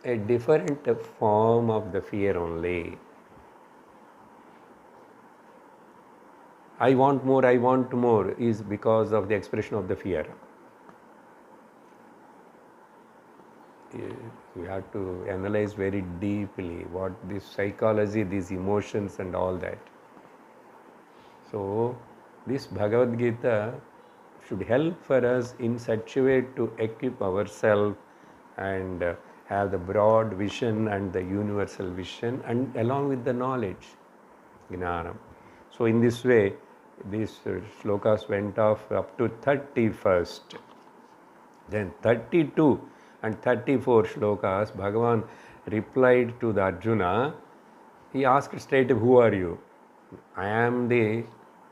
a different form of the fear only. I want more is because of the expression of the fear. You have to analyze very deeply what this psychology, these emotions and all that. So, this Bhagavad Gita should help for us in such a way to equip ourselves and have the broad vision and the universal vision, and along with the knowledge, Gnanam. So in this way, these shlokas went off up to 31st. Then 32 and 34 shlokas, Bhagavan replied to the Arjuna. He asked straight, who are you? I am the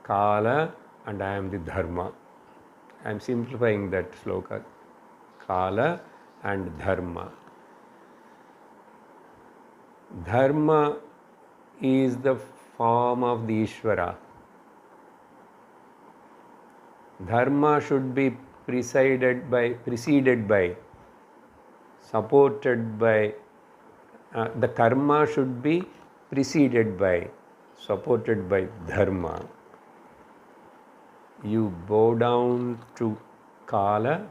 Kala and I am the Dharma. I am simplifying that shloka. Kala and Dharma. Dharma is the form of the Ishvara. Dharma should be preceded by, supported by, the karma should be preceded by, supported by dharma. You bow down to Kala,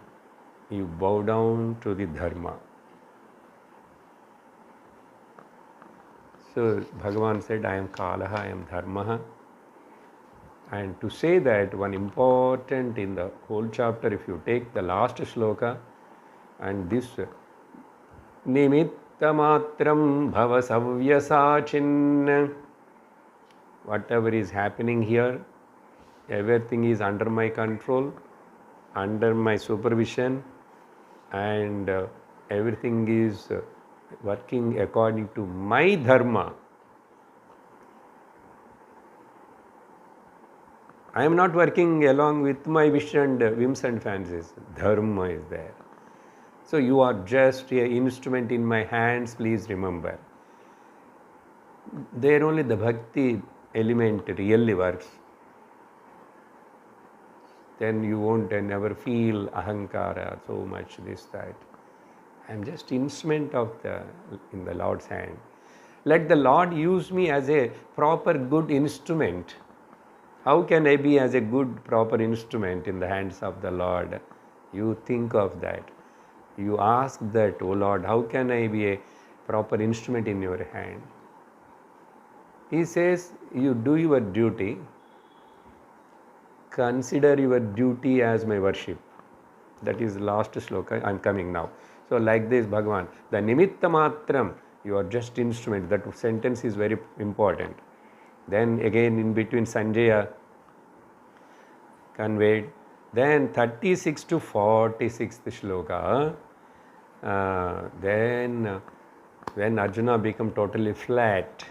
you bow down to the dharma. So Bhagavan said, I am Kala, I am Dharma. And to say that, one important in the whole chapter, if you take the last shloka and this Nimitta matram bhava savyasachin, whatever is happening here, everything is under my control, under my supervision, and everything is working according to my dharma. I am not working along with my wish and whims and fancies. Dharma is there. So you are just an instrument in my hands, please remember. There only the bhakti element really works. Then you won't never feel ahankara, so much this, that. I am just instrument in the Lord's hand. Let the Lord use me as a proper good instrument. How can I be as a good proper instrument in the hands of the Lord? You think of that. You ask that, oh Lord, how can I be a proper instrument in your hand? He says, you do your duty. Consider your duty as my worship. That is last shloka. I am coming now. So like this, Bhagavan, the nimitta matram, you are just instrument. That sentence is very important. Then again in between Sanjaya conveyed. Then 36 to 46th shloka. Then when Arjuna became totally flat,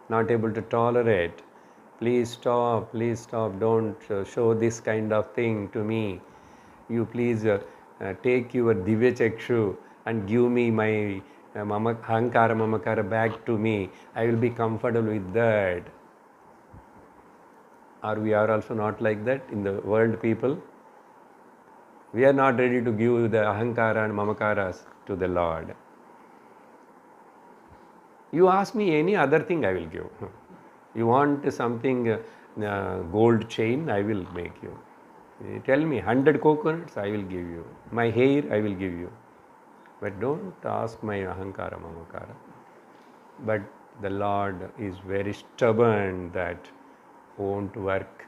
not able to tolerate, please stop, don't show this kind of thing to me. You please take your Divya Chakshu and give me my Hankara Mamakara back to me. I will be comfortable with that. Or we are also not like that in the world, people. We are not ready to give the Ahankara and Mamakaras to the Lord. You ask me any other thing, I will give. You want something, gold chain, I will make you. You tell me 100 coconuts, I will give you. My hair, I will give you. But don't ask my Ahankara Mamakara. But the Lord is very stubborn that won't work.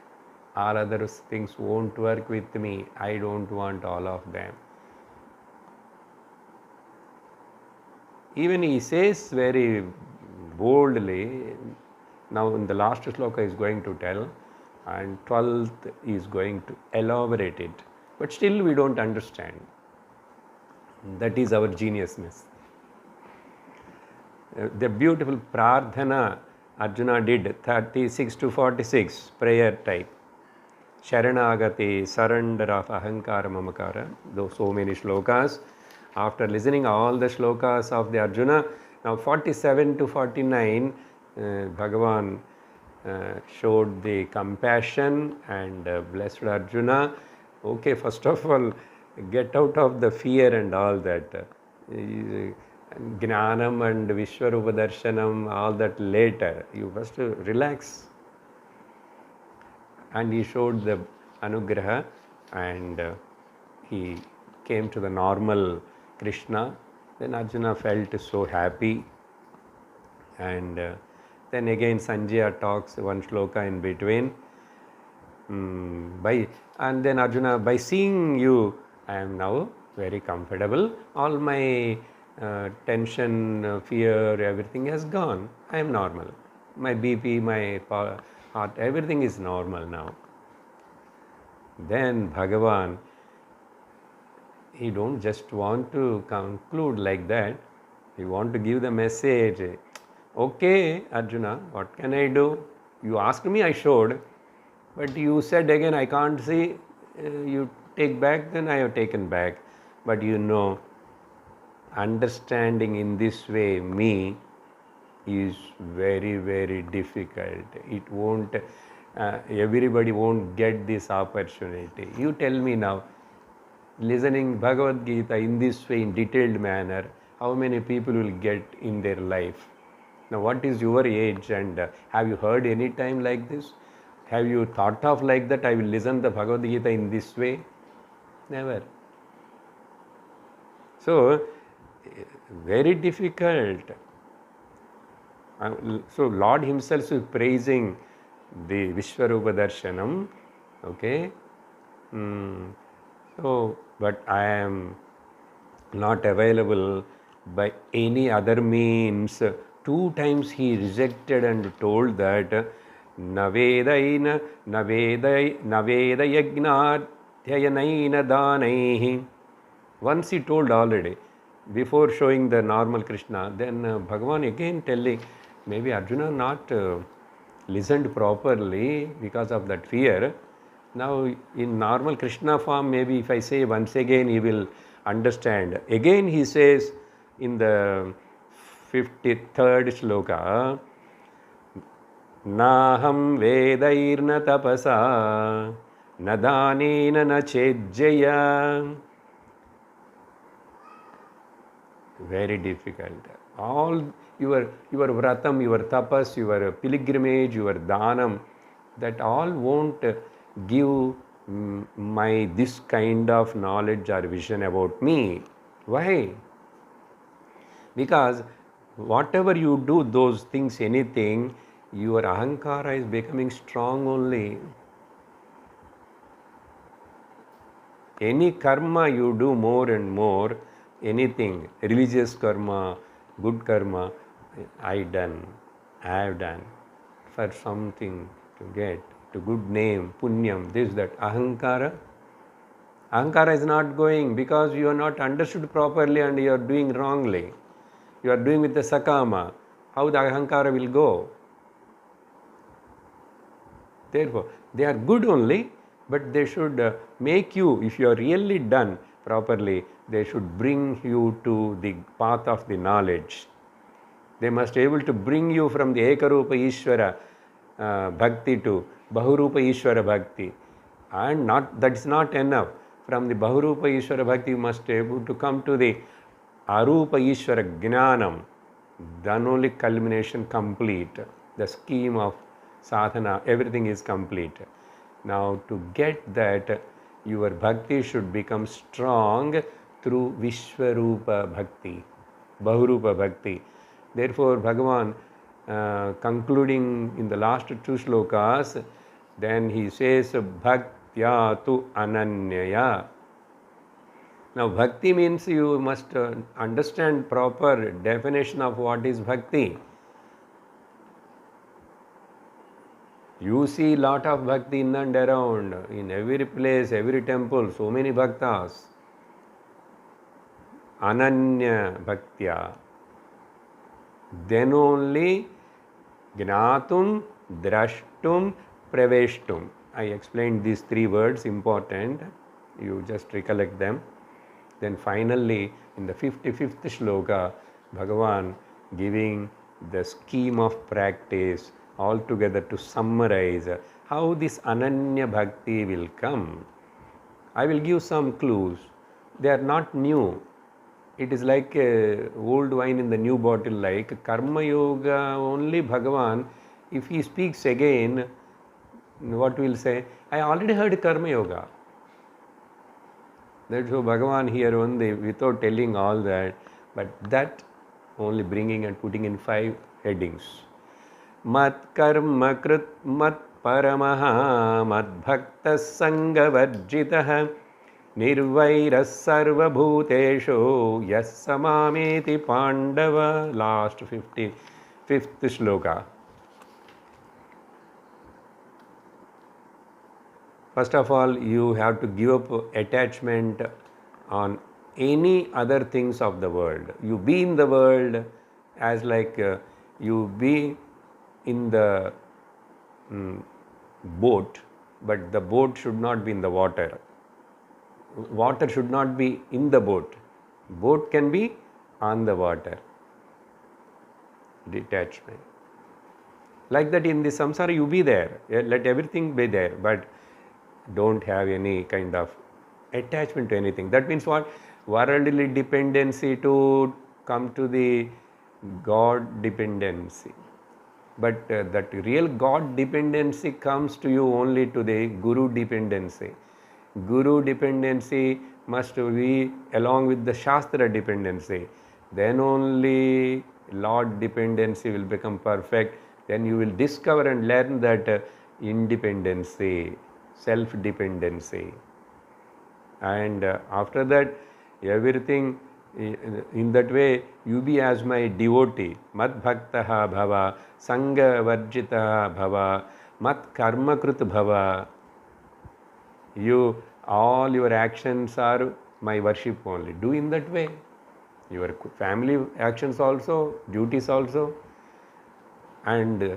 All other things won't work with me. I don't want all of them. Even he says very boldly, now in the last shloka is going to tell, and 12th is going to elaborate it. But still we don't understand. That is our geniusness. The beautiful prarthana Arjuna did, 36 to 46, prayer type. Sharanagati, surrender of Ahankara Mamakara, those so many shlokas. After listening all the shlokas of the Arjuna, now 47 to 49, Bhagavan showed the compassion and blessed Arjuna. Okay, first of all, get out of the fear and all that. Gnanam and Vishwarupa Darshanam, all that later. You first relax. And he showed the Anugraha and he came to the normal Krishna. Then Arjuna felt so happy. And then again Sanjaya talks one shloka in between. And then Arjuna, by seeing you, I am now very comfortable. All my tension, fear, everything has gone. I am normal. My BP, my heart, everything is normal now. Then Bhagavan, he don't just want to conclude like that. He want to give the message. Okay, Arjuna, what can I do? You asked me, I showed. But you said again, I can't see. You take back, then I have taken back. But understanding in this way me is very, very difficult. It won't, everybody won't get this opportunity. You tell me now, listening Bhagavad Gita in this way, in detailed manner, how many people will get in their life? Now, what is your age, and have you heard any time like this? Have you thought of like that? I will listen the Bhagavad Gita in this way? Never. So, very difficult. So, Lord Himself is praising the Vishwarupa Darshanam. Okay. So, but I am not available by any other means. 2 times he rejected and told that Navedaina Navedayagnar Dhyayanaina Danaihi. Once he told already, before showing the normal Krishna, then Bhagavan again telling, maybe Arjuna not listened properly because of that fear. Now in normal Krishna form, maybe if I say once again, he will understand. Again he says in the 53rd shloka, Naham vedairna tapasa nadanena na chejjaya. Very difficult. All your vratam, your tapas, your pilgrimage, your dhanam, that all won't give my this kind of knowledge or vision about me. Why? Because whatever you do, those things, anything, your ahankara is becoming strong only. Any karma you do more and more, anything, religious karma, good karma, I have done for something to get, to good name, punyam, this, that, ahankara. Ahankara is not going because you are not understood properly and you are doing wrongly. You are doing with the sakama. How the ahankara will go? Therefore, they are good only, but they should make you, if you are really done properly, they should bring you to the path of the knowledge. They must be able to bring you from the Ekarupa Ishvara Bhakti to Bahurupa Ishvara Bhakti. And that is not enough. From the Bahurupa Ishvara Bhakti, you must be able to come to the Arupa Ishvara Jnanam. Then only culmination complete. The scheme of sadhana, everything is complete. Now to get that, your bhakti should become strong through Vishwarupa Bhakti, Bahurupa Bhakti. Therefore, Bhagavan concluding in the last 2 shlokas, then he says, Bhaktya tu ananyaya. Now, bhakti means you must understand proper definition of what is bhakti. You see lot of bhakti in and around, in every place, every temple, so many bhaktas. Ananya bhaktya. Then only Gnatum, Drashtum, Praveshtum. I explained these 3 words, important. You just recollect them. Then finally, in the 55th shloka, Bhagavan giving the scheme of practice altogether to summarize how this Ananya Bhakti will come. I will give some clues. They are not new. It is like old wine in the new bottle, like Karma Yoga only Bhagavan. If he speaks again, what will say? I already heard Karma Yoga. That's why Bhagavan here only, without telling all that, but that only bringing and putting in 5 headings. Mat karma krit mat Matparamaha Madbhaktas Sangavarjitah Nirvairas Sarvabhuteshu Yas Samameti Pandava. Last 55th shloka. First of all, you have to give up attachment on any other things of the world. You be in the world as like you be in the boat, but the boat should not be in the water. Water should not be in the boat. Boat can be on the water. Detachment. Like that in the samsara you be there. Let everything be there, but don't have any kind of attachment to anything. That means what? Worldly dependency to come to the God dependency. But that real God dependency comes to you only to the Guru dependency. Guru dependency must be along with the Shastra dependency. Then only Lord dependency will become perfect. Then you will discover and learn that independency, self-dependency. And after that, everything in that way, you be as my devotee. Mad bhaktaha bhava, sangha varjitaha bhava, mat karma krut bhava. You, all your actions are my worship only. Do in that way. Your family actions also, duties also. And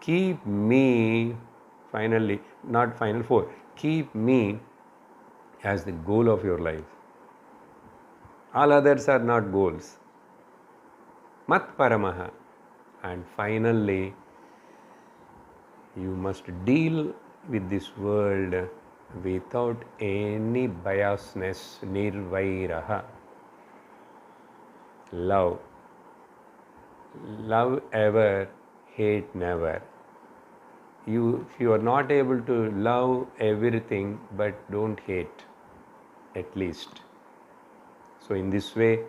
keep me, finally, not final four, keep me as the goal of your life. All others are not goals. Mat paramaha. And finally, you must deal with this world without any biasness, nirvairaha. Love. Love ever, hate never. If you are not able to love everything, but don't hate, at least. So in this way,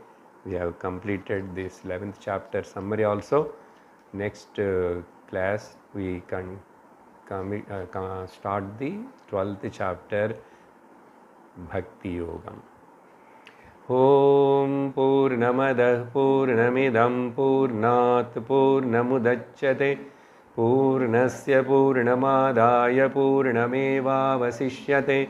we have completed this 11th chapter summary also. Next class, we can start the 12th chapter, Bhakti Yogam. Om Purnamadah Purnamidam Purnat Purnamudachyate Purnasya Purnamadaya Purnameva Vasishyate.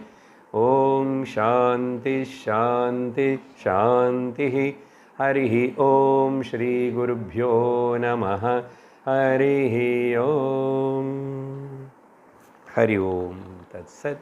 Om Shanti Shanti Shanti. Harihi Om Shri Gurubhyo Namaha. Harihi Om. Hari Om Tat Sat.